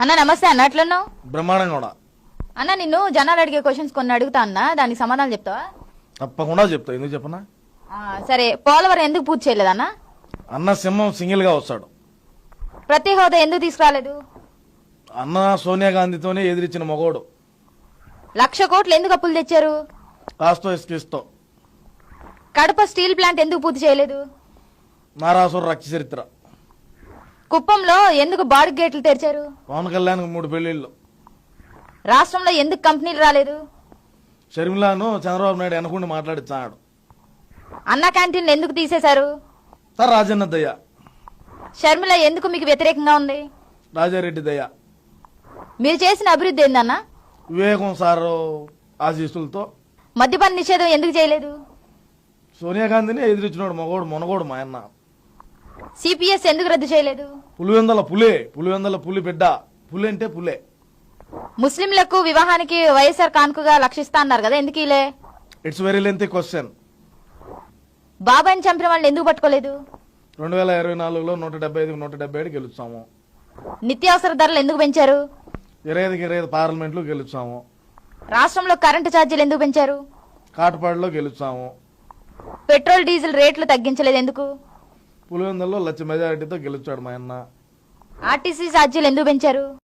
అన్న నమస్తే అన్న, ఎట్లున్నావు? బ్రహ్మాండంగా కూడా. అన్న నిన్ను జనాలు అడిగే క్వశ్చన్స్ కొన్ని అడుగుతా అన్న, దానికి సమాధానం చెప్తావా? తప్పకుండా చెప్తా, ఎందుకు చెప్పనా? సరే, పోలవరం ఎందుకు పూర్తి చేయలేదన్న? అన్న సింహం సింగిల్ గా వస్తాడు. ప్రతి హోదా ఎందుకు తీసుకురాలేదు? అన్న సోనియా గాంధీతోనే ఎదిరించిన మగోడు. 1,00,000 కోట్లు ఎందుకు అప్పులు తెచ్చారు? కాస్తో ఇస్కిస్తో. కడప స్టీల్ ప్లాంట్ ఎందుకు పూర్తి చేయలేదు? నారాసుర రక్త చరిత్ర. కుప్పంలో ఎందుకు బాడుగ గేట్లు తెరిచారు? పవన్ కళ్యాణ్ 3 పెళ్లిళ్ళు. రాష్ట్రంలో ఎందుకు కంపెనీలు రాలేదు? షర్మిలాను చంద్రబాబు నాయుడు వెనకుండి మాట్లాడిచ్చాడు. అన్న క్యాంటీన్లు ఎందుకు తీసేశారు? సార్ రాజన్న దయ్య. షర్మిల ఎందుకు మీకు వ్యతిరేకంగా ఉంది? రాజారెడ్డి దయ్య. మీరు చేసిన అభివృద్ధి ఏందన్నా? వివేకం సారు ఆశీస్సులతో. మద్యపాన నిషేధం ఎందుకు చేయలేదు? సోనియా గాంధీని ఎదిరించినోడు మగోడు మునగోడు మా అన్న. సిపిఎస్ ఎందుకు రద్దు చేయలేదు? పులివెందల పులే, పులివెందల పులి బిడ్డ. పులి అంటే పులే. ముస్లింలకు వివాహానికి వైఎస్ఆర్ కానుకగా లక్షిస్తా అన్నారు కదా, ఎందుకు ఇలే? It's very lengthy question. బాబాయిని చంపిన వాళ్ళని ఎందుకు పట్టుకోలేదు? 2024లో 175కి 177 గెలుస్తాము. నిత్యావసర ధరలు ఎందుకు పెంచారు? 25కి 25 పార్లమెంట్లో గెలుస్తాము. రాష్ట్రంలో కరెంటు ఛార్జీలు ఎందుకు పెంచారు? కాటపాడులో గెలుస్తాము. పెట్రోల్ డీజిల్ రేట్లు తగ్గించలేదు ఎందుకు? పులివెందుల్లో లక్ష మెజారిటీతో గెలుస్తాడు మా అన్న. ఆర్టీసీ ఛార్జీలు ఎందుకు పెంచారు?